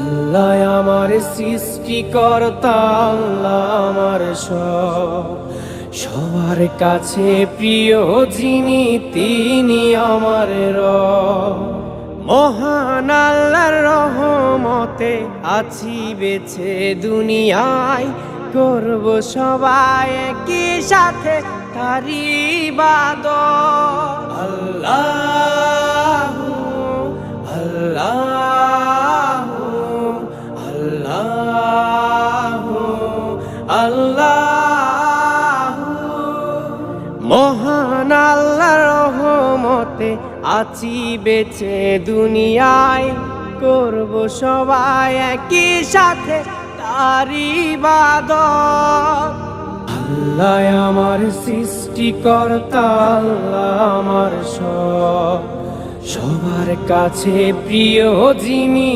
আল্লাহ আমার সৃষ্টিকর্তা, আল্লাহ আমার সবার কাছে প্রিয় যিনি তিনি আমার রব। মহান আল্লাহর রহমতে আছি বেঁচে দুনিয়ায়, করব সবাই একই সাথে তার ইবাদত। আল্লাহু আল্লাহু আল্লাহু আল্লাহু। মহান আল্লাহর রহমতে আছি বেঁচে দুনিয়ায়, করব সবাই একই সাথে তার ইবাদত। আল্লাহ আমার সৃষ্টিকর্তা, আল্লাহ আমার সবার কাছে প্রিয় যিনি